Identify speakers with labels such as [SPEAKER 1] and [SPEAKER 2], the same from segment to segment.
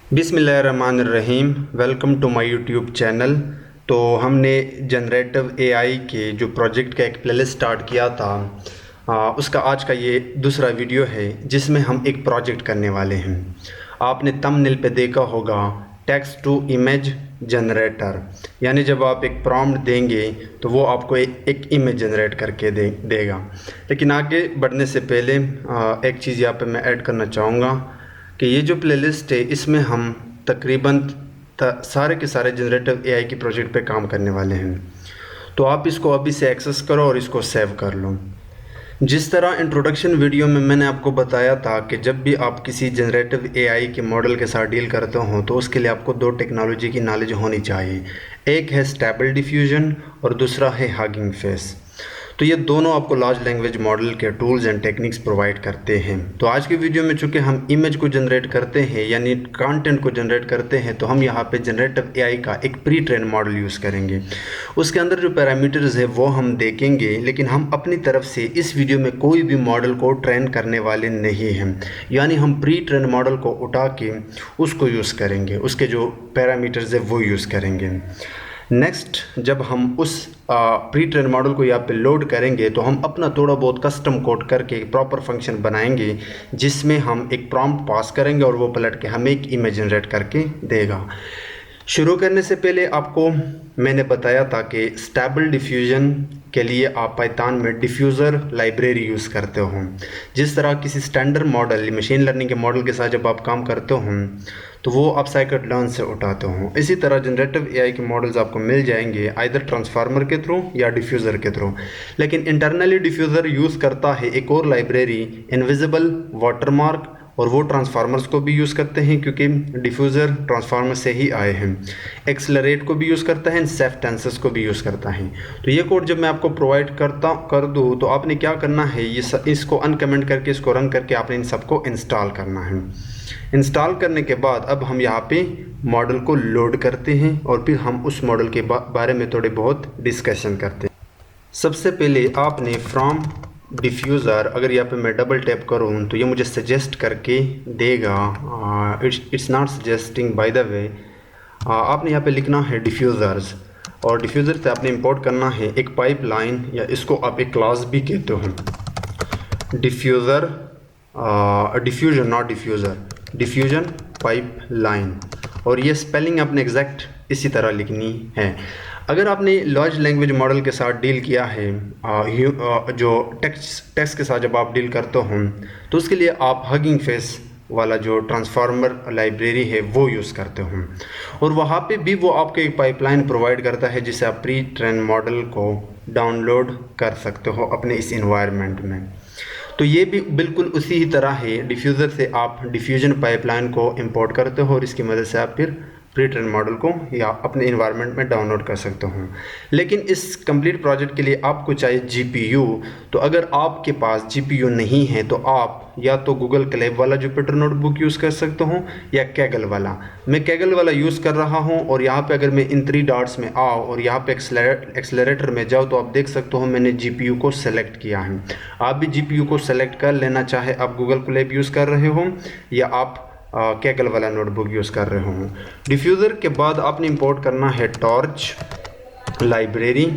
[SPEAKER 1] बिस्मिल्लाहिर्रहमानिर्रहीम। Welcome to my YouTube channel. तो हमने जनरेटिव एआई के जो प्रोजेक्ट का एक प्लेलिस्ट स्टार्ट किया था, उसका आज का ये दूसरा वीडियो है जिसमें हम एक प्रोजेक्ट करने वाले हैं। आपने थंबनेल पे देखा होगा टेक्स्ट टू इमेज जनरेटर, यानी जब आप एक प्रॉम्प्ट देंगे तो वो आपको एक इमेज जनरेट करके देगा। लेकिन आगे बढ़ने से पहले एक चीज़ यहाँ पे मैं ऐड करना चाहूँगा कि ये जो प्लेलिस्ट है इसमें हम तकरीबन सारे के सारे जनरेटिव एआई के प्रोजेक्ट पे काम करने वाले हैं। तो आप इसको अभी से एक्सेस करो और इसको सेव कर लो। जिस तरह इंट्रोडक्शन वीडियो में मैंने आपको बताया था कि जब भी आप किसी जनरेटिव एआई के मॉडल के साथ डील करते हो तो उसके लिए आपको दो टेक्नोलॉजी की नॉलेज होनी चाहिए। एक है स्टेबल डिफ्यूजन और दूसरा है हगिंग फेस। तो ये दोनों आपको लार्ज लैंग्वेज मॉडल के टूल्स एंड टेक्निक्स प्रोवाइड करते हैं। तो आज के वीडियो में चूँकि हम इमेज को जनरेट करते हैं यानी कंटेंट को जनरेट करते हैं, तो हम यहाँ पे जनरेटिव एआई का एक प्री ट्रेन मॉडल यूज़ करेंगे। उसके अंदर जो पैरामीटर्स है वो हम देखेंगे, लेकिन हम अपनी तरफ से इस वीडियो में कोई भी मॉडल को ट्रेन करने वाले नहीं हैं। यानी हम प्री ट्रेन मॉडल को उठा के उसको यूज़ करेंगे, उसके जो पैरामीटर्स है वो यूज़ करेंगे। नेक्स्ट, जब हम उस प्री ट्रेन मॉडल को यहाँ पे लोड करेंगे तो हम अपना थोड़ा बहुत कस्टम कोड करके प्रॉपर फंक्शन बनाएंगे जिसमें हम एक प्रॉम्प्ट पास करेंगे और वो पलट के हमें एक इमेज जनरेट करके देगा। शुरू करने से पहले आपको मैंने बताया था कि स्टेबल डिफ्यूजन के लिए आप पाइथन में डिफ्यूज़र लाइब्रेरी यूज़ करते हो। जिस तरह किसी स्टैंडर्ड मॉडल मशीन लर्निंग के मॉडल के साथ जब आप काम करते हो तो वो आप scikit-learn से उठाते हो। इसी तरह जनरेटिव एआई के मॉडल्स आपको मिल जाएंगे आइदर ट्रांसफार्मर के थ्रू या डिफ्यूज़र के थ्रू। लेकिन इंटरनली डिफ्यूज़र यूज़ करता है एक और लाइब्रेरी इनविजिबल वाटरमार्क, और वो ट्रांसफार्मर्स को भी यूज़ करते हैं क्योंकि डिफ्यूज़र ट्रांसफार्मर से ही आए हैं। एक्सेलरेट को भी यूज़ करता है, सेफ टेंसेस को भी यूज़ करता है। तो ये कोड जब मैं आपको प्रोवाइड कर दूँ तो आपने क्या करना है, इसको अनकमेंट करके इसको रन करके आपने इन सबको इंस्टॉल करना है। इंस्टॉल करने के बाद अब हम यहाँ पे मॉडल को लोड करते हैं और फिर हम उस मॉडल के बारे में थोड़े बहुत डिस्कशन करते हैं। सबसे पहले आपने फ्रॉम डिफ्यूज़र, अगर यहाँ पे मैं डबल टैप करूँ तो ये मुझे सजेस्ट करके देगा। It's not suggesting by the way. आपने यहाँ पे लिखना है डिफ्यूज़र्स और डिफ्यूज़र से आपने इंपोर्ट करना है एक पाइपलाइन, या इसको आप एक क्लास भी कहते हो। Diffuser diffusion not diffuser, diffusion pipeline, और ये स्पेलिंग आपने एग्जैक्ट इसी तरह लिखनी है। अगर आपने लार्ज लैंग्वेज मॉडल के साथ डील किया है, जो टेक्स्ट के साथ जब आप डील करते हो तो उसके लिए आप हगिंग फेस वाला जो ट्रांसफार्मर लाइब्रेरी है वो यूज़ करते हो, और वहाँ पे भी वो आपको एक पाइपलाइन प्रोवाइड करता है जिससे आप प्री ट्रेन मॉडल को डाउनलोड कर सकते हो अपने इस इन्वायरमेंट में। तो ये भी बिल्कुल उसी ही तरह है। डिफ्यूज़र से आप डिफ्यूजन पाइपलाइन को इंपोर्ट करते हो और इसकी मदद से आप फिर प्री ट्रेन मॉडल को या अपने इन्वायरमेंट में डाउनलोड कर सकते हो। लेकिन इस कंप्लीट प्रोजेक्ट के लिए आपको चाहिए जीपीयू। तो अगर आपके पास जीपीयू नहीं है तो आप या तो गूगल क्लेब वाला जुपिटर नोटबुक यूज़ कर सकते हो या कैगल वाला। मैं कैगल वाला यूज़ कर रहा हूँ, और यहाँ पे अगर मैं इन 3 डॉट्स में आओ और यहाँ पे एक्सेलरेटर में जाओ तो आप देख सकते हो मैंने जीपीयू को सेलेक्ट किया है। आप भी जीपीयू को सेलेक्ट कर लेना, चाहे आप गूगल क्लेब यूज़ कर रहे हो या आप कैगल वाला नोटबुक यूज़ कर रहे हो। डिफ्यूज़र के बाद आपने इंपोर्ट करना है टॉर्च लाइब्रेरी,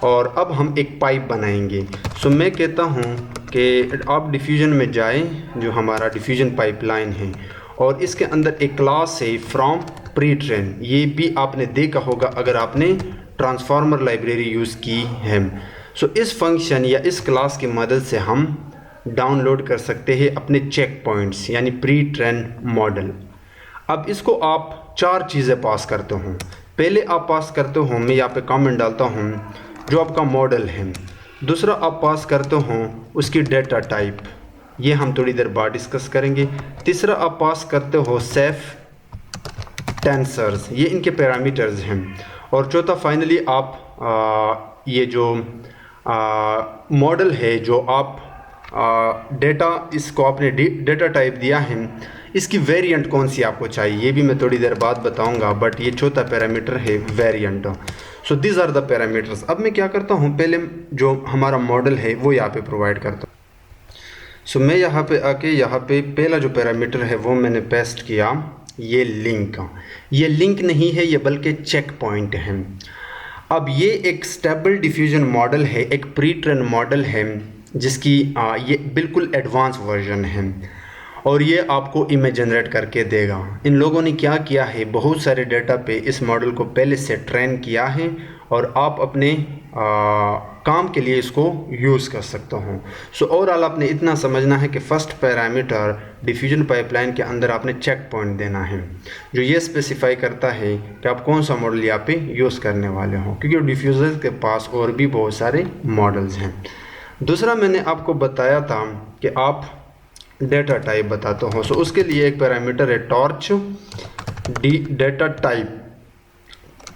[SPEAKER 1] और अब हम एक पाइप बनाएंगे। सो मैं कहता हूँ कि आप डिफ्यूजन में जाएं, जो हमारा डिफ्यूजन पाइपलाइन है, और इसके अंदर एक क्लास है फ्रॉम प्री ट्रेन। ये भी आपने देखा होगा अगर आपने ट्रांसफार्मर लाइब्रेरी यूज़ की है। सो इस फंक्शन या इस क्लास की मदद से हम डाउनलोड कर सकते हैं अपने चेक पॉइंट्स यानी प्री ट्रेन मॉडल। अब इसको आप 4 चीज़ें पास करते हो। पहले आप पास करते हो, मैं यहाँ पे कमेंट डालता हूँ, जो आपका मॉडल है। दूसरा आप पास करते हो उसकी डेटा टाइप, ये हम थोड़ी देर बाद डिस्कस करेंगे। तीसरा आप पास करते हो सेफ टेंसर्स, ये इनके पैरामीटर्स हैं। और चौथा फाइनली आप ये जो मॉडल है जो आप डेटा, इसको आपने डेटा टाइप दिया है, इसकी वेरिएंट कौन सी आपको चाहिए ये भी मैं थोड़ी देर बाद बताऊंगा, बट ये चौथा पैरामीटर है variant. So these are the parameters. अब मैं क्या करता हूँ, पहले जो हमारा मॉडल है वो यहाँ पे प्रोवाइड करता हूँ। सो मैं यहाँ पे आके यहाँ पे पहला जो पैरामीटर है वो मैंने पेस्ट किया, ये लिंक नहीं है, ये बल्कि चेक पॉइंट है। अब ये एक स्टेबल डिफ्यूजन मॉडल है, एक प्री ट्रेन मॉडल है जिसकी ये बिल्कुल एडवांस वर्जन है और ये आपको इमेज जनरेट करके देगा। इन लोगों ने क्या किया है, बहुत सारे डेटा पे इस मॉडल को पहले से ट्रेन किया है और आप अपने काम के लिए इसको यूज़ कर सकते हो। सो ओवरऑल आपने इतना समझना है कि फ़र्स्ट पैरामीटर डिफ्यूजन पाइपलाइन के अंदर आपने चेक पॉइंट देना है जो ये स्पेसिफाई करता है कि आप कौन सा मॉडल यहाँ पे यूज़ करने वाले हो, क्योंकि डिफ्यूज़र के पास और भी बहुत सारे मॉडल्स हैं। दूसरा मैंने आपको बताया था कि आप डेटा टाइप बताते हो। सो उसके लिए एक पैरामीटर है टॉर्च डेटा टाइप,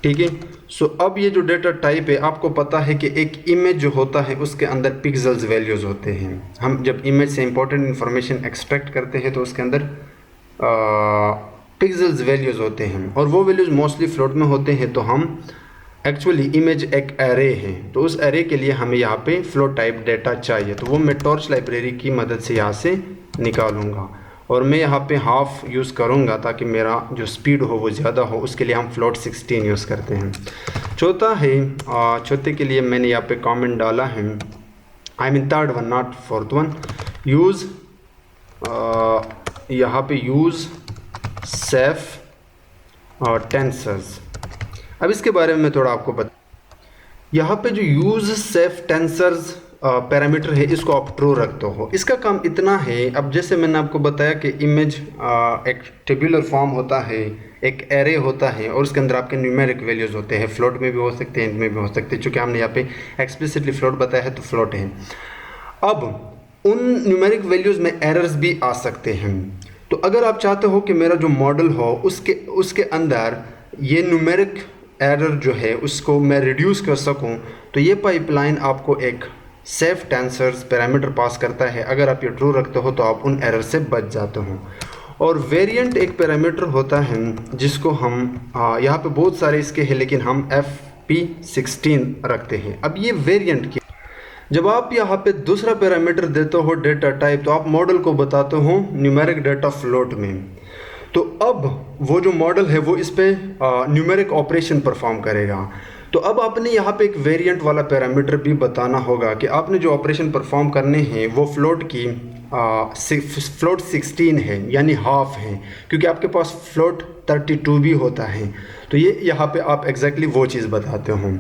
[SPEAKER 1] ठीक है। सो अब ये जो डेटा टाइप है, आपको पता है कि एक इमेज जो होता है उसके अंदर पिक्सेल्स वैल्यूज़ होते हैं। हम जब इमेज से इंपॉर्टेंट इन्फॉर्मेशन एक्सट्रैक्ट करते हैं तो उसके अंदर पिक्सेल्स वैल्यूज़ होते हैं और वो वैल्यूज़ मोस्टली फ्लोट में होते हैं। तो हम एक्चुअली इमेज एक एरे है, तो उस एरे के लिए हमें यहाँ पे फ्लोट टाइप डेटा चाहिए, तो वो मैं टॉर्च लाइब्रेरी की मदद से यहाँ से निकालूंगा और मैं यहाँ पे हाफ यूज़ करूँगा ताकि मेरा जो स्पीड हो वो ज़्यादा हो। उसके लिए हम फ्लोट 16 यूज़ करते हैं। चौथा है, चौथे के लिए मैंने यहाँ पे कमेंट डाला है, I mean third one not fourth one, use यहाँ पे यूज़ सेफ टेंसर्स। अब इसके बारे में थोड़ा आपको यहाँ पे जो यूज़ सेफ टेंसर्स पैरामीटर है इसको आप ट्रू रखते हो। इसका काम इतना है, अब जैसे मैंने आपको बताया कि इमेज एक टेबुलर फॉर्म होता है, एक एरे होता है और उसके अंदर आपके न्यूमेरिक वैल्यूज़ होते हैं, फ्लोट में भी हो सकते हैं, इंट में भी हो सकते हैं। चूँकि हमने यहाँ पे एक्सप्लिसिटली फ्लोट बताया है तो फ्लोट है। अब उन न्यूमेरिक वैल्यूज़ में एरर्स भी आ सकते हैं, तो अगर आप चाहते हो कि मेरा जो मॉडल हो उसके अंदर ये न्यूमेरिक एरर जो है उसको मैं रिड्यूस कर सकूं, तो ये पाइपलाइन आपको एक सेफ टेंसर्स पैरामीटर पास करता है। अगर आप ये ट्रू रखते हो तो आप उन एरर से बच जाते हो। और वेरिएंट एक पैरामीटर होता है जिसको हम यहाँ पे बहुत सारे इसके हैं लेकिन हम FP16 रखते हैं। अब ये वेरिएंट की जब आप यहाँ पे दूसरा पैरामीटर देते हो डेटा टाइप, तो आप मॉडल को बताते हो न्यूमेरिक डेटा फ्लोट में। तो अब वो जो मॉडल है वो इस पे न्यूमेरिक ऑपरेशन परफॉर्म करेगा। तो अब आपने यहाँ पे एक वेरिएंट वाला पैरामीटर भी बताना होगा कि आपने जो ऑपरेशन परफॉर्म करने हैं वो फ्लोट की फ्लोट 16 है यानी हाफ है, क्योंकि आपके पास फ्लोट 32 भी होता है। तो ये यहाँ पे आप एग्जैक्टली वो चीज़ बताते हो।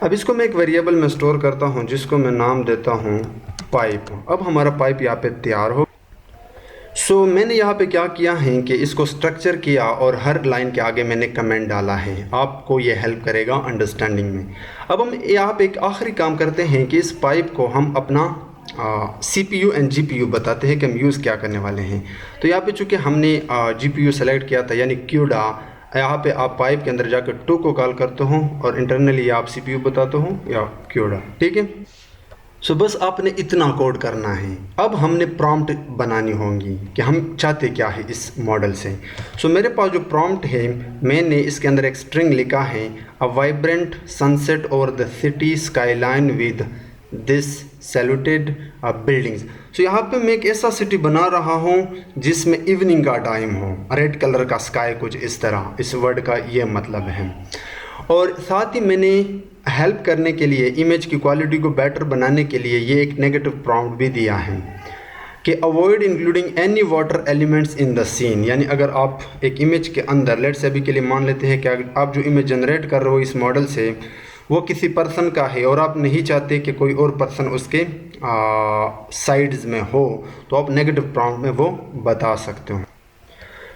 [SPEAKER 1] अब इसको मैं एक वेरिएबल में स्टोर करता हूँ जिसको मैं नाम देता हूँ पाइप। अब हमारा पाइप यहाँ पे तैयार हो। सो मैंने यहाँ पे क्या किया है कि इसको स्ट्रक्चर किया और हर लाइन के आगे मैंने कमेंट डाला है। आपको ये हेल्प करेगा अंडरस्टैंडिंग में। अब हम यहाँ पे एक आखिरी काम करते हैं कि इस पाइप को हम अपना CPU एंड GPU बताते हैं कि हम यूज़ क्या करने वाले हैं। तो यहाँ पे चूँकि हमने GPU सेलेक्ट किया था यानी क्यूडा, यहाँ पे आप पाइप के अंदर जाकर 2 को कॉल करते हो और इंटरनली आप CPU बताते हो या क्यूडा, ठीक है। सो बस आपने इतना कोड करना है। अब हमने प्रॉम्प्ट बनानी होंगी कि हम चाहते क्या है इस मॉडल से। सो मेरे पास जो प्रॉम्प्ट है, मैंने इसके अंदर एक स्ट्रिंग लिखा है, a vibrant sunset over the city skyline with this silhouetted buildings. So यहाँ पे मैं एक ऐसा सिटी बना रहा हूँ जिसमें इवनिंग का टाइम हो, रेड कलर का स्काई, कुछ इस तरह, इस वर्ड का ये मतलब है। और साथ ही मैंने हेल्प करने के लिए, इमेज की क्वालिटी को बेटर बनाने के लिए ये एक नेगेटिव प्रॉम्प्ट भी दिया है कि avoid including any water elements in the scene. यानी अगर आप एक इमेज के अंदर, लेट्स से अभी के लिए मान लेते हैं कि आप जो इमेज जनरेट कर रहे हो इस मॉडल से वो किसी पर्सन का है और आप नहीं चाहते कि कोई और पर्सन उसके साइड्स में हो, तो आप नेगेटिव प्रॉम्प्ट में वो बता सकते हो।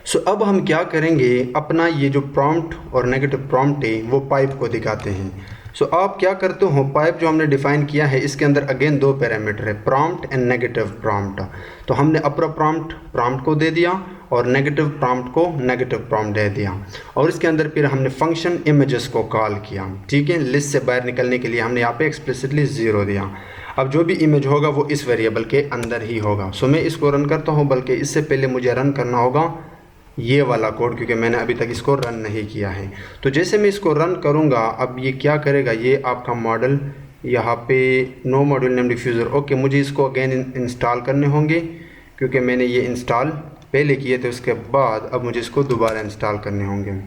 [SPEAKER 1] सो अब हम क्या करेंगे, अपना ये जो प्रॉम्प्ट और नेगेटिव प्रॉम्प्ट है वो पाइप को दिखाते हैं। सो आप क्या करते हो, पाइप जो हमने डिफ़ाइन किया है इसके अंदर अगेन 2 पैरामीटर है, प्रॉम्प्ट एंड नेगेटिव प्रॉम्प्ट। तो हमने अपर प्रॉम्प्ट को दे दिया और नेगेटिव प्रॉम्प्ट को नेगेटिव प्रॉम्प्ट दे दिया और इसके अंदर फिर हमने फंक्शन इमेजेस को कॉल किया, ठीक है। लिस्ट से बाहर निकलने के लिए हमने यहाँ पे एक्सप्लिसिटली 0 दिया। अब जो भी इमेज होगा वो इस वेरिएबल के अंदर ही होगा। सो मैं इसको रन करता हूँ, बल्कि इससे पहले मुझे रन करना होगा ये वाला कोड, क्योंकि मैंने अभी तक इसको रन नहीं किया है। तो जैसे मैं इसको रन करूँगा, अब ये क्या करेगा, ये आपका मॉडल यहाँ पे no module name diffuser. Okay, मुझे इसको अगेन इंस्टॉल करने होंगे क्योंकि मैंने ये इंस्टॉल पहले किए थे उसके बाद अब मुझे इसको दोबारा इंस्टॉल करने होंगे।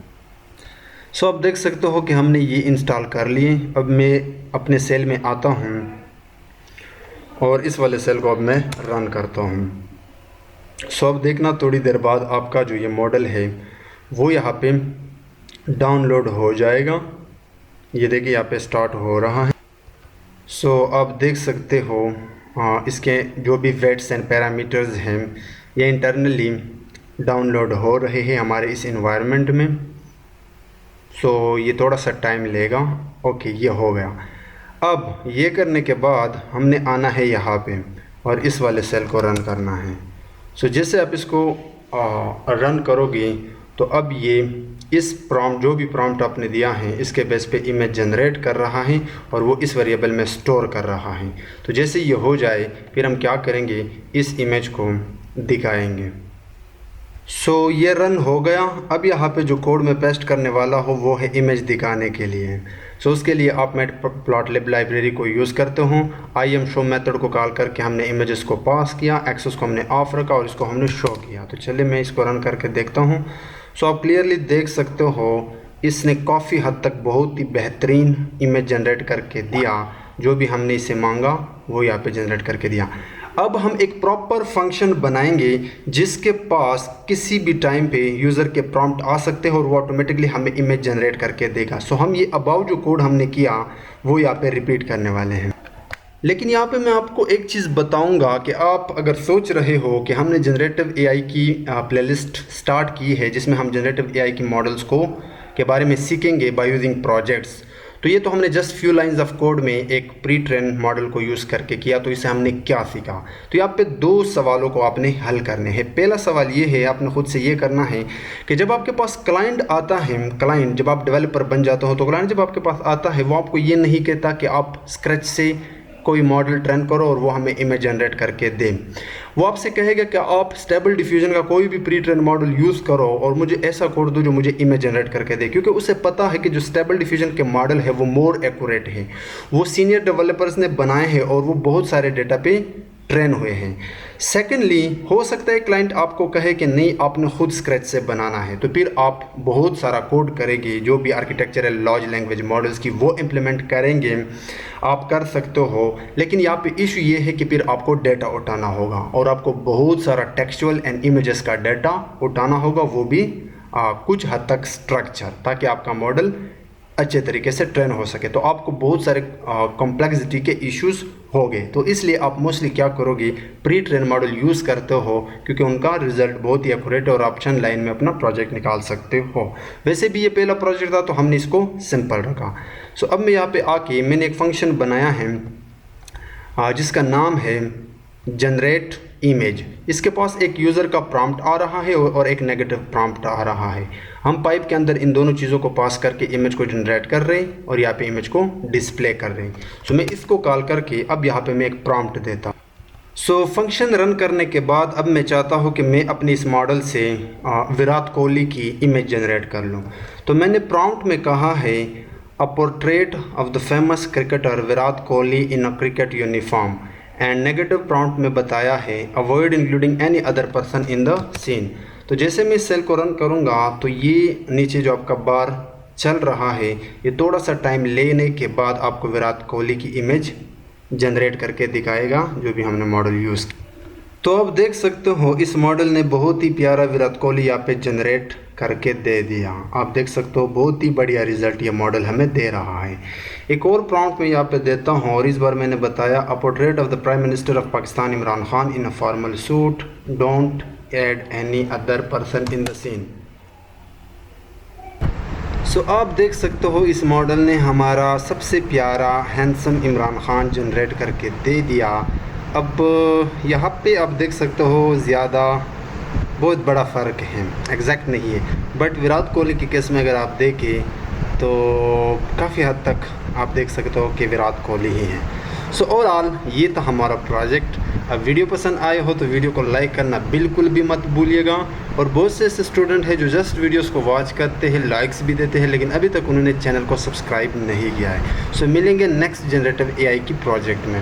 [SPEAKER 1] सो आप देख सकते हो कि हमने ये इंस्टॉल कर लिए। अब मैं अपने सेल में आता हूँ और इस वाले सेल को अब मैं रन करता हूँ। सो अब देखना थोड़ी देर बाद आपका जो ये मॉडल है वो यहाँ पे डाउनलोड हो जाएगा। ये देखिए यहाँ पे स्टार्ट हो रहा है। सो आप देख सकते हो इसके जो भी वेट्स एंड पैरामीटर्स हैं ये इंटरनली डाउनलोड हो रहे हैं हमारे इस इन्वायरमेंट में। सो ये थोड़ा सा टाइम लेगा। ओके, ये हो गया। अब ये करने के बाद हमने आना है यहाँ पे और इस वाले सेल को रन करना है। सो जैसे आप इसको रन करोगे तो अब ये इस प्रॉम्प्ट जो भी प्रॉम्प्ट आपने दिया है इसके बेस पे इमेज जनरेट कर रहा है और वो इस वेरिएबल में स्टोर कर रहा है। तो जैसे ये हो जाए फिर हम क्या करेंगे, इस इमेज को दिखाएंगे। सो ये रन हो गया। अब यहाँ पे जो कोड मैं पेस्ट करने वाला हूँ वो है इमेज दिखाने के लिए। सो उसके लिए आप मैटप्लॉटलिब लाइब्रेरी को यूज़ करते हो। IMShow मेथड को कॉल करके हमने इमेजेस को पास किया, एक्सेस को हमने ऑफ रखा और इसको हमने शो किया। तो चलिए मैं इसको रन करके देखता हूँ। सो आप क्लियरली देख सकते हो इसने काफ़ी हद तक बहुत ही बेहतरीन इमेज जनरेट करके दिया। जो भी हमने इसे मांगा वो यहाँ पे जनरेट करके दिया। अब हम एक प्रॉपर फंक्शन बनाएंगे जिसके पास किसी भी टाइम पे यूज़र के प्रॉम्प्ट आ सकते हैं और वो ऑटोमेटिकली हमें इमेज जनरेट करके देगा। सो हम ये अबाउ जो कोड हमने किया वो यहाँ पे रिपीट करने वाले हैं। लेकिन यहाँ पे मैं आपको एक चीज़ बताऊंगा कि आप अगर सोच रहे हो कि हमने जनरेटिव AI की प्लेलिस्ट स्टार्ट की है जिसमें हम जनरेटिव AI की मॉडल्स को के बारे में सीखेंगे बाय यूजिंग प्रोजेक्ट्स, तो ये तो हमने just few lines of code में एक प्री ट्रेन मॉडल को यूज़ करके किया। तो इससे हमने क्या सीखा, तो यहाँ पे दो सवालों को आपने हल करने हैं। पहला सवाल ये है, आपने खुद से ये करना है कि जब आपके पास क्लाइंट आता है, क्लाइंट जब आप डेवलपर बन जाते हो तो क्लाइंट जब आपके पास आता है वो आपको ये नहीं कहता कि आप स्क्रैच से कोई मॉडल ट्रेन करो और वो हमें इमेज जनरेट करके दे। वो आपसे कहेगा कि आप स्टेबल डिफ्यूजन का कोई भी प्री ट्रेन मॉडल यूज़ करो और मुझे ऐसा कोड दो जो मुझे इमेज जनरेट करके दे, क्योंकि उसे पता है कि जो स्टेबल डिफ्यूजन के मॉडल है वो मोर एक्यूरेट है, वो सीनियर डेवलपर्स ने बनाए हैं और वो बहुत सारे डेटा पे ट्रेन हुए हैं। सेकेंडली, हो सकता है क्लाइंट आपको कहे कि नहीं आपने खुद स्क्रैच से बनाना है, तो फिर आप बहुत सारा कोड करेंगे जो भी आर्किटेक्चरल लार्ज लैंग्वेज मॉडल्स की वो इम्प्लीमेंट करेंगे, आप कर सकते हो। लेकिन यहाँ पे इशू ये है कि फिर आपको डेटा उठाना होगा और आपको बहुत सारा टेक्सचुअल एंड इमेजेस का डेटा उठाना होगा, वो भी कुछ हद तक स्ट्रक्चर, ताकि आपका मॉडल अच्छे तरीके से ट्रेन हो सके। तो आपको बहुत सारे कॉम्प्लेक्सिटी के इश्यूज हो गए। तो इसलिए आप मोस्टली क्या करोगे, प्री ट्रेन मॉडल यूज़ करते हो क्योंकि उनका रिजल्ट बहुत ही एक्यूरेट और ऑप्शन लाइन में अपना प्रोजेक्ट निकाल सकते हो। वैसे भी ये पहला प्रोजेक्ट था तो हमने इसको सिंपल रखा। सो अब मैं यहाँ पे आके मैंने एक फंक्शन बनाया है जिसका नाम है जनरेट इमेज। इसके पास एक यूज़र का प्रॉम्प्ट आ रहा है और एक नेगेटिव प्रॉम्प्ट आ रहा है। हम पाइप के अंदर इन दोनों चीज़ों को पास करके इमेज को जनरेट कर रहे हैं और यहाँ पे इमेज को डिस्प्ले कर रहे हैं। सो मैं इसको कॉल करके अब यहाँ पे मैं एक प्रॉम्प्ट देता। सो फंक्शन रन करने के बाद अब मैं चाहता हूँ कि मैं अपने इस मॉडल से विराट कोहली की इमेज जनरेट कर लूँ। तो मैंने प्रॉम्प्ट में कहा है a portrait of the famous cricketer Virat Kohli in a cricket uniform, and negative prompt में बताया है avoid including any other person in the scene. तो जैसे मैं इस सेल को रन करूँगा तो ये नीचे जो आपका बार चल रहा है ये थोड़ा सा टाइम लेने के बाद आपको विराट कोहली की इमेज जनरेट करके दिखाएगा जो भी हमने मॉडल यूज़ किया। तो अब देख सकते हो इस मॉडल ने बहुत ही प्यारा विराट कोहली यहाँ पे जनरेट करके दे दिया। आप देख सकते हो बहुत ही बढ़िया रिजल्ट ये मॉडल हमें दे रहा है। एक और प्रॉम्प्ट मैं यहाँ पे देता हूँ और इस बार मैंने बताया a portrait of the prime minister of Pakistan Imran Khan in a formal suit, don't add any other person in the scene. So आप देख सकते हो इस मॉडल ने हमारा सबसे प्यारा हैंडसम इमरान खान जनरेट करके दे दिया। अब यहाँ पे आप देख सकते हो ज़्यादा बहुत बड़ा फ़र्क है, एग्जैक्ट नहीं है, बट विराट कोहली के केस में अगर आप देखें तो काफ़ी हद तक आप देख सकते हो कि विराट कोहली ही हैं। सो ओवरऑल ये था हमारा प्रोजेक्ट। अब वीडियो पसंद आए हो तो वीडियो को लाइक करना बिल्कुल भी मत भूलिएगा। और बहुत से ऐसे स्टूडेंट हैं जो जस्ट वीडियोस को वॉच करते हैं, लाइक्स भी देते हैं, लेकिन अभी तक उन्होंने चैनल को सब्सक्राइब नहीं किया है। सो मिलेंगे नेक्स्ट जनरेटिव AI की प्रोजेक्ट में।